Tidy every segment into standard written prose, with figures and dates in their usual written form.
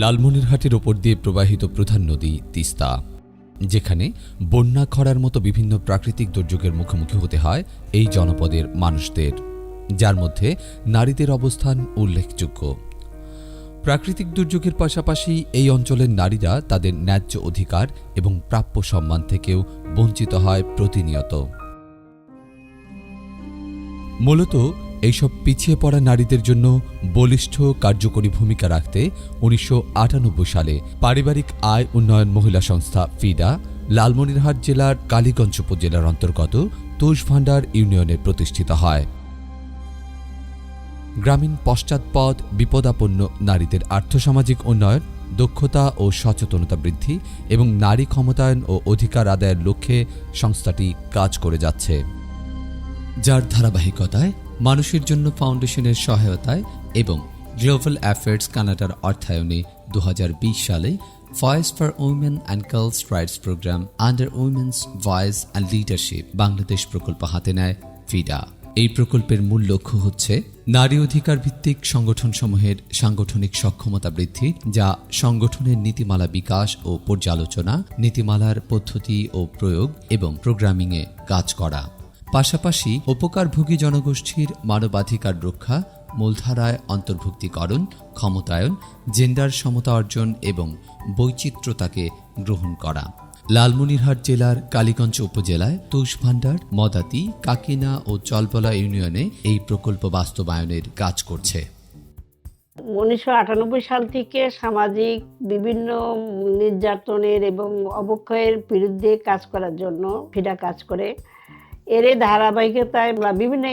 লালমনিরহাটের ওপর দিয়ে প্রবাহিত প্রধান নদী তিস্তা, যেখানে বন্যা খরার মতো বিভিন্ন প্রাকৃতিক দুর্যোগের মুখোমুখি হতে হয় এই জনপদের মানুষদের, যার মধ্যে নারীদের অবস্থান উল্লেখযোগ্য। প্রাকৃতিক দুর্যোগের পাশাপাশি এই অঞ্চলের নারীরা তাদের ন্যায্য অধিকার এবং প্রাপ্য সম্মান থেকেও বঞ্চিত হয় প্রতিনিয়ত। মূলত এইসব পিছিয়ে পড়া নারীদের জন্য বলিষ্ঠ কার্যকরী ভূমিকা রাখতে ১৯৯৮ সালে পারিবারিক আয় উন্নয়ন মহিলা সংস্থা ফিডা লালমনিরহাট জেলার কালীগঞ্জ উপজেলার অন্তর্গত তুষভান্ডার ইউনিয়নে প্রতিষ্ঠিত হয়। গ্রামীণ পশ্চাৎপদ বিপদাপন্ন নারীদের আর্থসামাজিক উন্নয়ন, দক্ষতা ও সচেতনতা বৃদ্ধি এবং নারী ক্ষমতায়ন ও অধিকার আদায়ের লক্ষ্যে সংস্থাটি কাজ করে যাচ্ছে, যার ধারাবাহিকতায় মানুষের জন্য ফাউন্ডেশনের সহায়তায় এবং গ্লোবাল অ্যাফেয়ার্স কানাডার অর্থায়নে ২০২০ সালে voice for women and girls rights programme under women's voice and leadership Bangladesh প্রকল্প হাতে নেয় ফিডা। এই প্রকল্পের মূল লক্ষ্য হচ্ছে নারী অধিকার ভিত্তিক সংগঠনসমূহের সাংগঠনিক সক্ষমতা বৃদ্ধি, যা সংগঠনের নীতিমালা বিকাশ ও পর্যালোচনা, নীতিমালার পদ্ধতি ও প্রয়োগ এবং প্রোগ্রামিংয়ে কাজ করা। পাশাপাশি উপকারভোগী জনগোষ্ঠীর মানবাধিকার রক্ষা, মূলধারায় অন্তর্ভুক্তিকরণ, ক্ষমতায়ন, জেন্ডার সমতা অর্জন এবং বৈচিত্র্যতাকে গ্রহণ করা। লালমনিরহাট জেলার কালীগঞ্জ উপজেলায় তুষভান্ডার, মদাতি, কাকিনা ও চলবলা ইউনিয়নে এই প্রকল্প বাস্তবায়নের কাজ করছে। ১৯৯৮ সাল থেকে সামাজিক বিভিন্ন নির্যাতনের এবং অবক্ষয়ের বিরুদ্ধে কাজ করার জন্য ফিডা কাজ করে। এর ধারাবাহিকতায় বিভিন্ন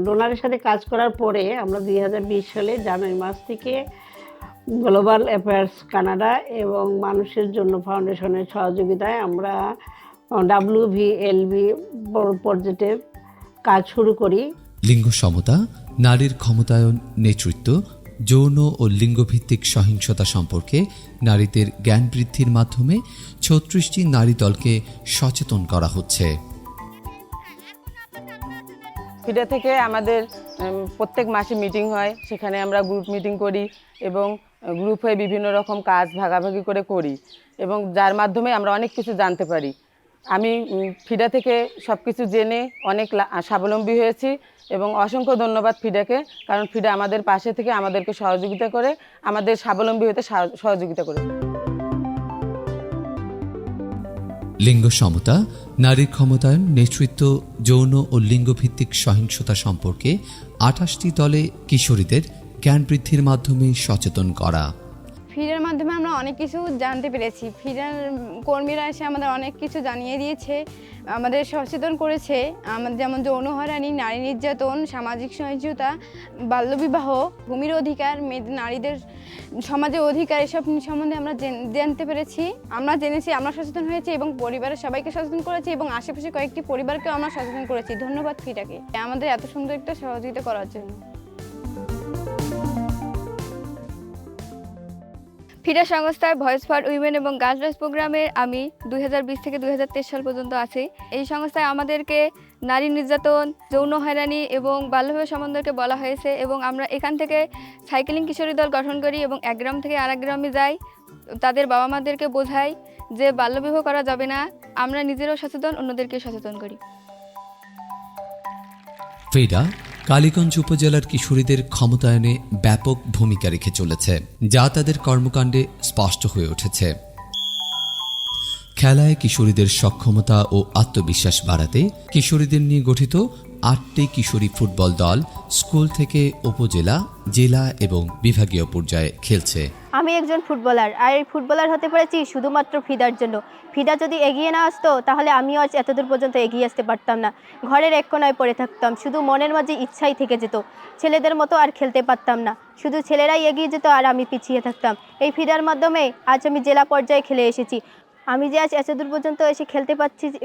ডোনারের সাথে কাজ করার পরে আমরা ২০২০ সালে জানুয়ারি মাস থেকে গ্লোবাল অ্যাফেয়ার্স কানাডা এবং মানুষের জন্য ফাউন্ডেশনের সহযোগিতায় আমরা WVLB প্রজেক্টের কাজ শুরু করি। লিঙ্গ সমতা, নারীর ক্ষমতায়ন, নেতৃত্ব, যৌন ও লিঙ্গভিত্তিক সহিংসতা সম্পর্কে নারীদের জ্ঞান বৃদ্ধির মাধ্যমে ৩৬টি নারী দলকে সচেতন করা হচ্ছে। ফিডা থেকে আমাদের প্রত্যেক মাসে মিটিং হয়, সেখানে আমরা গ্রুপ মিটিং করি এবং গ্রুপ হয়ে বিভিন্ন রকম কাজ ভাগাভাগি করে করি এবং যার মাধ্যমে আমরা অনেক কিছু জানতে পারি। আমি ফিডা থেকে সব কিছু জেনে অনেক স্বাবলম্বী হয়েছি এবং অসংখ্য ধন্যবাদ ফিডাকে, কারণ ফিডা আমাদের পাশে থেকে আমাদেরকে সহযোগিতা করে, আমাদের স্বাবলম্বী হতে সহযোগিতা করে। লিঙ্গ সমতা, নারীর ক্ষমতায়ন, নেতৃত্ব, যৌন ও লিঙ্গভিত্তিক সহিংসতা সম্পর্কে ২৮টি দলে কিশোরীদের জ্ঞান বৃদ্ধির মাধ্যমে সচেতন করা। ফিডার মাধ্যমে আমরা অনেক কিছু জানতে পেরেছি। ফিডার কর্মীরা এসে আমাদের অনেক কিছু জানিয়ে দিয়েছে, আমাদের সচেতন করেছে। আমাদের যেমন যৌন হয়রানি, নারী নির্যাতন, সামাজিক সহিংসতা, বাল্যবিবাহ, ভূমির অধিকার, নারীদের সমাজের অধিকার, এসব সম্বন্ধে আমরা জানতে পেরেছি। আমরা জেনেছি, আমরা সচেতন হয়েছি এবং পরিবারের সবাইকে সচেতন করেছি এবং আশেপাশে কয়েকটি পরিবারকেও আমরা সচেতন করেছি। ধন্যবাদ ফিডাকে আমাদের এত সুন্দর একটা সহযোগিতা করার জন্য। ফিডা সংস্থার ভয়েস ফর উইমেন এবং গার্লস রাইটস প্রোগ্রামে আমি ২০২০ থেকে ২০২৩ সাল পর্যন্ত আছি। এই সংস্থায় আমাদেরকে নারী নির্যাতন, যৌন হয়রানি এবং বাল্যবিবাহ সম্বন্ধে বলা হয়েছে এবং আমরা এখান থেকে সাইকেলিং কিশোরী দল গঠন করি এবং এক গ্রাম থেকে আরেক গ্রামে যাই, তাদের বাবা মাদেরকে বোঝাই যে বাল্যবিবাহ করা যাবে না। আমরা নিজেরাও সচেতন, অন্যদেরকে সচেতন করি। ফিডা কালীগঞ্জ উপজেলার কিশোরীদের ক্ষমতায়নে ব্যাপক ভূমিকা রেখে চলেছে, যা তাদের কর্মকাণ্ডে স্পষ্ট হয়ে উঠেছে। খেলায় কিশোরীদের সক্ষমতা ও আত্মবিশ্বাস বাড়াতে কিশোরীদের নিয়ে গঠিত ৮টি কিশোরী ফুটবল দল স্কুল থেকে উপজেলা, জেলা এবং বিভাগীয় পর্যায়ে খেলছে। আমি একজন ফুটবলার, আর এই ফুটবলার হতে পেরেছি শুধুমাত্র ফিডার জন্য। ফিডা যদি এগিয়ে না আসতো তাহলে আমিও আজ এতদূর পর্যন্ত এগিয়ে আসতে পারতাম না। ঘরের এক কোনায় পড়ে থাকতাম, শুধু মনের মাঝে ইচ্ছাই থেকে যেত। ছেলেদের মতো আর খেলতে পারতাম না, শুধু ছেলেরাই এগিয়ে যেত আর আমি পিছিয়ে থাকতাম। এই ফিডার মাধ্যমে আজ আমি জেলা পর্যায়ে খেলে এসেছি। আমি যে আজ এতদূর পর্যন্ত এসে খেলতে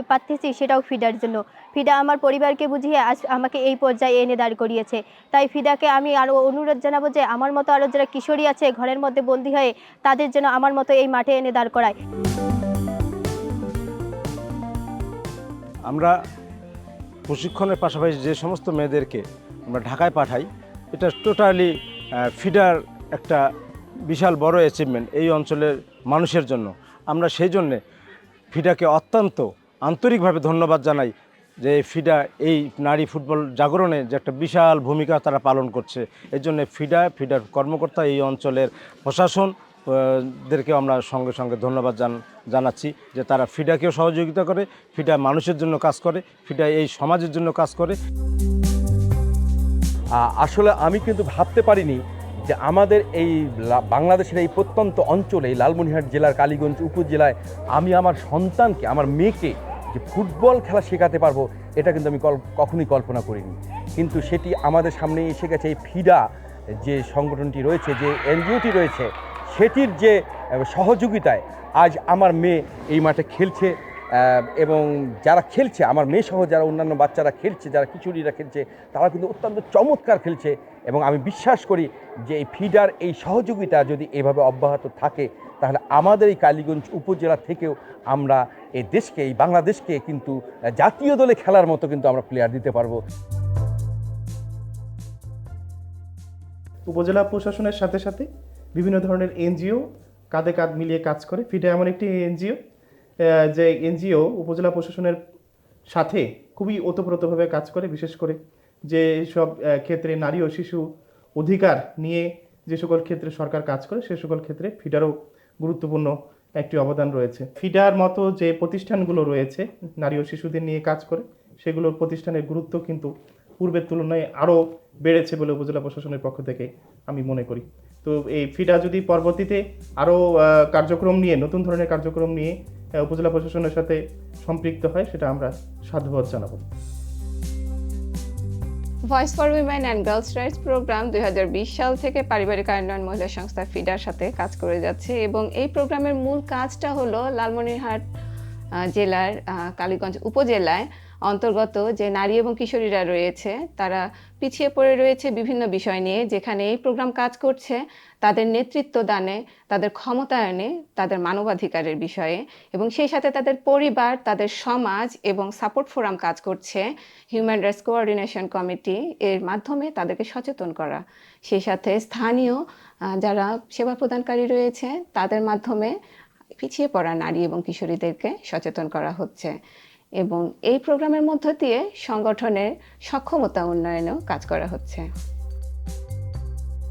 পারতেছি সেটাও ফিডার জন্য। ফিডা আমার পরিবারকে বুঝিয়ে আজ আমাকে এই পর্যায়ে এনে দাঁড় করিয়েছে। তাই ফিডাকে আমি আরও অনুরোধ জানাবো যে আমার মতো আরও যারা কিশোরী আছে ঘরের মধ্যে বন্দী হয়ে, তাদের যেন আমার মতো এই মাঠে এনে দাঁড় করায়। আমরা প্রশিক্ষণের পাশাপাশি যে সমস্ত মেয়েদেরকে আমরা ঢাকায় পাঠাই, এটা টোটালি ফিডার একটা বিশাল বড় অ্যাচিভমেন্ট এই অঞ্চলের মানুষের জন্য। আমরা সেই জন্যে ফিডাকে অত্যন্ত আন্তরিকভাবে ধন্যবাদ জানাই যে ফিডা এই নারী ফুটবল জাগরণে যে একটা বিশাল ভূমিকা তারা পালন করছে। এই জন্যে ফিডার কর্মকর্তা, এই অঞ্চলের প্রশাসন দেরকেও আমরা সঙ্গে সঙ্গে ধন্যবাদ জানাচ্ছি যে তারা ফিডাকেও সহযোগিতা করে, ফিডা মানুষের জন্য কাজ করে, ফিডা এই সমাজের জন্য কাজ করে। আসলে আমি কিন্তু ভাবতে পারিনি যে আমাদের এই বাংলাদেশের এই প্রত্যন্ত অঞ্চলে, এই লালমনিরহাট জেলার কালীগঞ্জ উপজেলায় আমি আমার সন্তানকে, আমার মেয়েকে যে ফুটবল খেলা শেখাতে পারবো, এটা কিন্তু আমি কখনোই কল্পনা করিনি। কিন্তু সেটি আমাদের সামনে এসে গেছে। এই ফিডা যে সংগঠনটি রয়েছে, যে এনজিওটি রয়েছে, সেটির যে সহযোগিতায় আজ আমার মেয়ে এই মাঠে খেলছে। এবং যারা খেলছে, আমার মেয়ে সহ যারা অন্যান্য বাচ্চারা খেলছে, যারা কিশোরীরা খেলছে, তারা কিন্তু অত্যন্ত চমৎকার খেলছে। এবং আমি বিশ্বাস করি যে এই ফিডার এই সহযোগিতা যদি এভাবে অব্যাহত থাকে, তাহলে আমাদের এই কালীগঞ্জ উপজেলা থেকেও আমরা এই দেশকে, এই বাংলাদেশকে কিন্তু জাতীয় দলে খেলার মতো কিন্তু আমরা প্লেয়ার দিতে পারবো। উপজেলা প্রশাসনের সাথে সাথে বিভিন্ন ধরনের এনজিও কাঁধে কাঁধ মিলিয়ে কাজ করে। ফিডা এমন একটি এনজিও যে এনজিও উপজেলা প্রশাসনের সাথে খুবই ওতপ্রোতভাবে কাজ করে। বিশেষ করে যে সব ক্ষেত্রে নারী ও শিশু অধিকার নিয়ে যে সকল ক্ষেত্রে সরকার কাজ করে, সে সকল ক্ষেত্রে ফিডারও গুরুত্বপূর্ণ একটি অবদান রয়েছে। ফিডার মতো যে প্রতিষ্ঠানগুলো রয়েছে নারী ও শিশুদের নিয়ে কাজ করে, সেগুলোর প্রতিষ্ঠানের গুরুত্ব কিন্তু পূর্বের তুলনায় আরও বেড়েছে বলে উপজেলা প্রশাসনের পক্ষ থেকে আমি মনে করি। তো এই ফিডা যদি পরবর্তীতে আরও কার্যক্রম নিয়ে, নতুন ধরনের কার্যক্রম নিয়ে উপজেলা প্রশাসনের সাথে সম্পৃক্ত হয়, সেটা আমরা সাধুবাদ জানাবো। Voice for women and girls rights programme 2020 সাল থেকে পারিবারিক উন্নয়ন মহিলা সংস্থা ফিডার সাথে কাজ করে যাচ্ছে এবং এই প্রোগ্রামের মূল কাজটা হলো লালমনিরহাট জেলার কালীগঞ্জ উপজেলায় অন্তর্গত যে নারী এবং কিশোরীরা রয়েছে, তারা পিছিয়ে পড়ে রয়েছে বিভিন্ন বিষয় নিয়ে। যেখানে এই প্রোগ্রাম কাজ করছে তাদের নেতৃত্ব দানে, তাদের ক্ষমতায়নে, তাদের মানবাধিকারের বিষয়ে, এবং সেই সাথে তাদের পরিবার, তাদের সমাজ এবং সাপোর্ট ফোরাম কাজ করছে হিউম্যান রাইটস কোঅর্ডিনেশন কমিটি এর মাধ্যমে তাদেরকে সচেতন করা। সেই সাথে স্থানীয় যারা সেবা প্রদানকারী রয়েছে তাদের মাধ্যমে পিছিয়ে পড়া নারী এবং কিশোরীদেরকে সচেতন করা হচ্ছে এবং এই প্রোগ্রামের মধ্য দিয়ে সংগঠনের সক্ষমতা উন্নয়নেও কাজ করা হচ্ছে।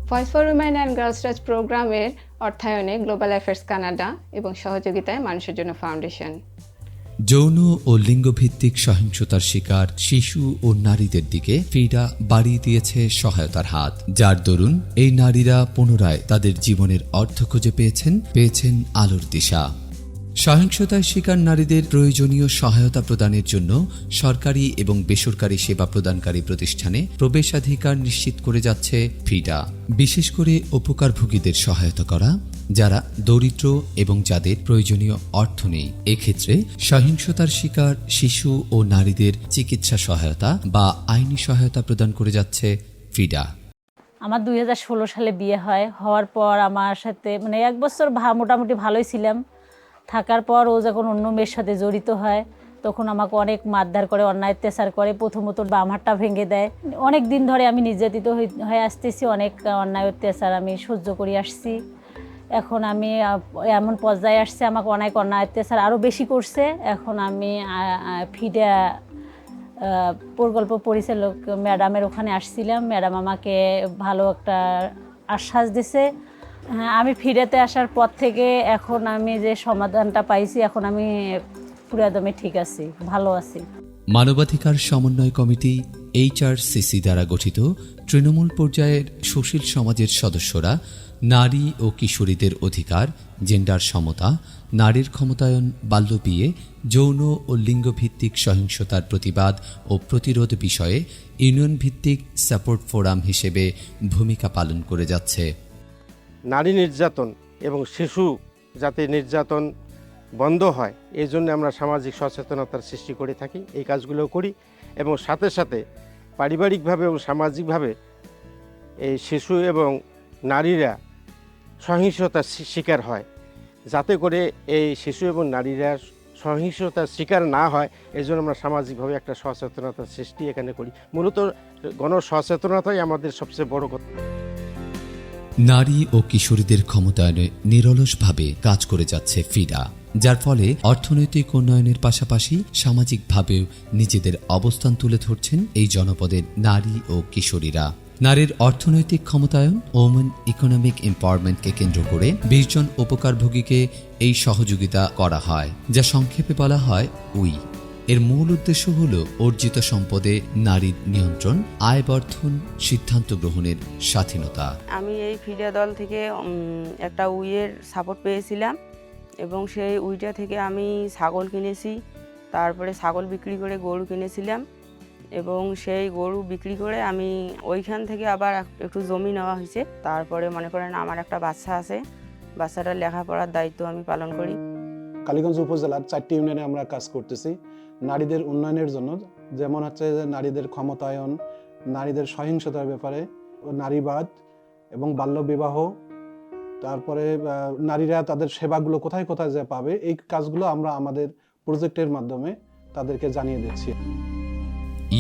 Voice for women and girls rights প্রোগ্রামের অর্থায়নে গ্লোবাল অ্যাফেয়ার্স কানাডা এবং সহযোগিতায় মানুষের জন্য ফাউন্ডেশন। যৌন ও লিঙ্গভিত্তিক সহিংসতার শিকার শিশু ও নারীদের দিকে ফিডা বাড়িয়ে দিয়েছে সহায়তার হাত, যার দরুন এই নারীরা পুনরায় তাদের জীবনের অর্থ খুঁজে পেয়েছেন আলোর দিশা। সহিংসতার শিকার নারীদের প্রয়োজনীয় সহায়তা প্রদানের জন্য সরকারি এবং বেসরকারি সেবা প্রদানকারী প্রতিষ্ঠানে প্রবেশাধিকার নিশ্চিত করে যাচ্ছে ফিডা। বিশেষ করে উপকারভোগীদের সহায়তা করা, যারা দরিদ্র এবং যাদের প্রয়োজনীয় অর্থ নেই। এক্ষেত্রে সহিংসতার শিকার শিশু ও নারীদের চিকিৎসা সহায়তা বা আইনি সহায়তা প্রদান করে যাচ্ছে ফিডা। আমার 2016 সালে বিয়ে হয়। হওয়ার পর আমার সাথে এক বছর মোটামুটি ভালোই ছিলাম। থাকার পর ও যখন অন্য মেয়ের সাথে জড়িত হয়, তখন আমাকে অনেক মারধর করে, অন্যায় অত্যাচার করে। প্রথমত বাম হাতটা ভেঙে দেয়। অনেক দিন ধরে আমি নির্যাতিত হয়ে আসতেছি, অনেক অন্যায় অত্যাচার আমি সহ্য করে আসছি। এখন আমি এমন পর্যায়ে আসছে, আমাকে অনেক অন্যায় অত্যাচার আরও বেশি করছে। এখন আমি ফিডা প্রকল্প পরিচালক ম্যাডামের ওখানে আসছিলাম। ম্যাডাম আমাকে ভালো একটা আশ্বাস দিছে। হ্যাঁ, আমি ফিডাতে আসার পর থেকে এখন আমি যে সমাধানটা পাইছি, এখন আমি পুরোদমে ঠিক আছি, ভালো আছি। মানবাধিকার সমন্বয় কমিটি HRCC দ্বারা গঠিত তৃণমূল পর্যায়ের সুশীল সমাজের সদস্যরা নারী ও কিশোরীদের অধিকার, জেন্ডার সমতা, নারীর ক্ষমতায়ন, বাল্যবিয়ে, যৌন ও লিঙ্গভিত্তিক সহিংসতার প্রতিবাদ ও প্রতিরোধ বিষয়ে ইউনিয়ন ভিত্তিক সাপোর্ট ফোরাম হিসেবে ভূমিকা পালন করে যাচ্ছে। নারী নির্যাতন এবং শিশু যাতে নির্যাতন বন্ধ হয়, এই জন্য আমরা সামাজিক সচেতনতার সৃষ্টি করে থাকি, এই কাজগুলোও করি। এবং সাথে সাথে পারিবারিকভাবে এবং সামাজিকভাবে এই শিশু এবং নারীরা সহিংসতার শিকার হয়, যাতে করে এই শিশু এবং নারীরা সহিংসতার শিকার না হয়, এই জন্য আমরা সামাজিকভাবে একটা সচেতনতার সৃষ্টি এখানে করি। মূলত গণসচেতনতাই আমাদের সবচেয়ে বড় কথা। নারী ও কিশোরীদের ক্ষমতায়নে নিরলসভাবে কাজ করে যাচ্ছে ফিডা, যার ফলে অর্থনৈতিক উন্নয়নের পাশাপাশি সামাজিকভাবেও নিজেদের অবস্থান তুলে ধরছেন এই জনপদের নারী ও কিশোরীরা। নারীর অর্থনৈতিক ক্ষমতায়ন, ওমেন ইকোনমিক এম্পাওয়ারমেন্টকে কেন্দ্র করে 20 জন উপকারভোগীকে এই সহযোগিতা করা হয়, যা সংক্ষেপে বলা হয় উই। এর মূল উদ্দেশ্য হল অর্জিত সম্পদে নারীর নিয়ন্ত্রণ, আয় বর্ধন, সিদ্ধান্ত গ্রহণের স্বাধীনতা। আমি এই ফিডা দল থেকে একটা উইয়ের সাপোর্ট পেয়েছিলাম এবং সেই উইটা থেকে আমি ছাগল কিনেছি, তারপরে ছাগল বিক্রি করে গরু কিনেছিলাম এবং সেই গরু বিক্রি করে আমি ওইখান থেকে আবার একটু জমি নেওয়া হয়েছে। তারপরে মনে করেন আমার একটা বাচ্চা আছে, বাচ্চাটার লেখাপড়ার দায়িত্ব আমি পালন করি। কালীগঞ্জ উপজেলার 4টি ইউনিয়নে আমরা কাজ করতেছি নারীদের উন্নয়নের জন্য, যেমন হচ্ছে যে নারীদের ক্ষমতায়ন, নারীদের সহিংসতার ব্যাপারে, নারীবাদ এবং বাল্যবিবাহ, তারপরে নারীরা তাদের সেবাগুলো কোথায় কোথায় যে পাবে, এই কাজগুলো আমরা আমাদের প্রজেক্টের মাধ্যমে তাদেরকে জানিয়ে দিচ্ছি।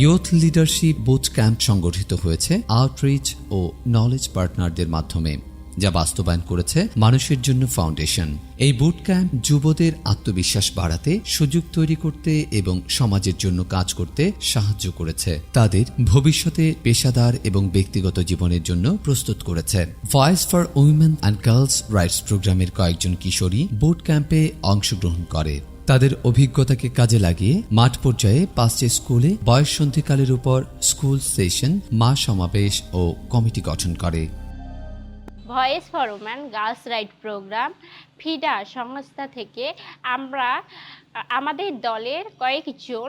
ইয়ুথ লিডারশিপ বুট ক্যাম্প সংগঠিত হয়েছে আউটরিচ ও নলেজ পার্টনারদের মাধ্যমে, যা বাস্তবায়ন করেছে মানুষের জন্য ফাউন্ডেশন। এই বুট ক্যাম্প যুবদের আত্মবিশ্বাস বাড়াতে, সুযোগ তৈরি করতে এবং সমাজের জন্য কাজ করতে সাহায্য করেছে। তাদের ভবিষ্যতে পেশাদার এবং ব্যক্তিগত জীবনের জন্য প্রস্তুত করেছে। Voice for women and girls rights প্রোগ্রামের কয়েকজন কিশোরী বুট ক্যাম্পে অংশগ্রহণ করে। তাদের অভিজ্ঞতাকে কাজে লাগিয়ে মাঠ পর্যায়ে 5টি স্কুলে বয়ঃসন্ধিকালের উপর স্কুল সেশন, মা সমাবেশ ও কমিটি গঠন করে। Voice for woman girls right programme ফিডা সংস্থা থেকে আমরা আমাদের দলের কয়েকজন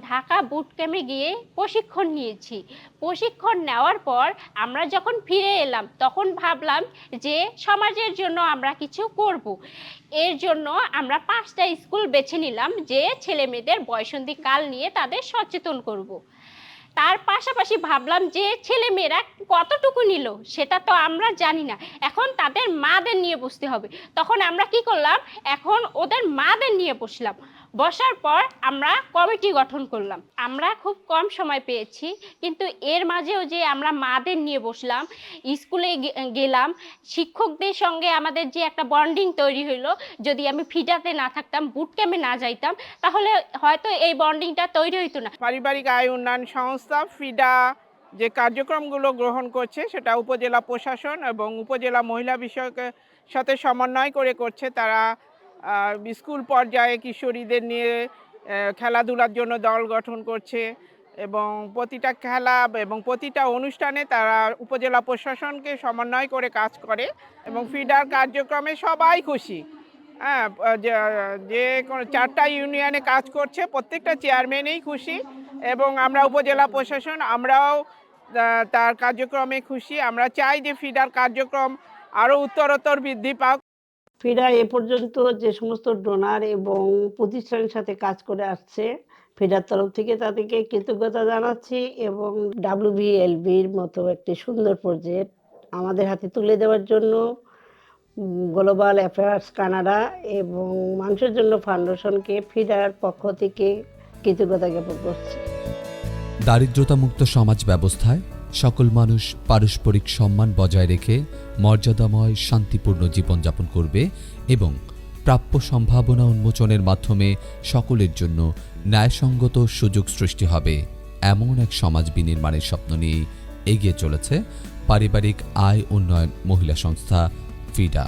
ঢাকা বুট ক্যাম্পে গিয়ে প্রশিক্ষণ নিয়েছি। প্রশিক্ষণ নেওয়ার পর আমরা যখন ফিরে এলাম তখন ভাবলাম যে সমাজের জন্য আমরা কিছু করব। এর জন্য আমরা 5টা স্কুল বেছে নিলাম যে ছেলে মেয়েদের বয়ঃসন্ধিকাল নিয়ে তাদের সচেতন করব। তার পাশাপাশি ভাবলাম যে ছেলে মেয়েরা কতটুকু নিল সেটা তো আমরা জানি না, এখন তাদের মাদের নিয়ে বসতে হবে। তখন আমরা কি করলাম, এখন ওদের মাদের নিয়ে বসলাম। বসার পর আমরা কমিটি গঠন করলাম। আমরা খুব কম সময় পেয়েছি, কিন্তু এর মাঝেও যে আমরা মাদের নিয়ে বসলাম, স্কুলে গেলাম, শিক্ষকদের সঙ্গে আমাদের যে একটা বন্ডিং তৈরি হইলো, যদি আমি ফিডাতে না থাকতাম, বুট ক্যাম্পে না যাইতাম, তাহলে হয়তো এই বন্ডিংটা তৈরি হইতো না। পারিবারিক আয় উন্নয়ন সংস্থা ফিডা যে কার্যক্রমগুলো গ্রহণ করছে সেটা উপজেলা প্রশাসন এবং উপজেলা মহিলা বিষয়কের সাথে সমন্বয় করে করছে। তারা স্কুল পর্যায়ে কিশোরীদের নিয়ে খেলাধুলার জন্য দল গঠন করছে এবং প্রতিটা খেলা এবং প্রতিটা অনুষ্ঠানে তারা উপজেলা প্রশাসনকে সমন্বয় করে কাজ করে এবং ফিডার কার্যক্রমে সবাই খুশি। হ্যাঁ, যে 4টা ইউনিয়নে কাজ করছে প্রত্যেকটা চেয়ারম্যানই খুশি এবং আমরা উপজেলা প্রশাসন আমরাও তার কার্যক্রমে খুশি। আমরা চাই যে ফিডার কার্যক্রম আরও উত্তরোত্তর বৃদ্ধি পাক। ফিডা এ পর্যন্ত যে সমস্ত ডোনার এবং প্রতিষ্ঠানের সাথে কাজ করে আসছে, ফিডার তরফ থেকে তাদেরকে কৃতজ্ঞতা জানাচ্ছি এবং WBLBর মতো একটি সুন্দর প্রজেক্ট আমাদের হাতে তুলে দেওয়ার জন্য গ্লোবাল অ্যাফেয়ার্স কানাডা এবং মানুষের জন্য ফাউন্ডেশনকে ফিডার পক্ষ থেকে কৃতজ্ঞতা জ্ঞাপন করছি। দারিদ্রতামুক্ত সমাজ ব্যবস্থায় সকল মানুষ পারস্পরিক সম্মান বজায় রেখে মর্যাদাময় শান্তিপূর্ণ জীবনযাপন করবে এবং প্রাপ্য সম্ভাবনা উন্মোচনের মাধ্যমে সকলের জন্য ন্যায়সঙ্গত সুযোগ সৃষ্টি হবে, এমন এক সমাজ বিনির্মাণের স্বপ্ন নিয়ে এগিয়ে চলেছে পারিবারিক আয় উন্নয়ন মহিলা সংস্থা ফিডা।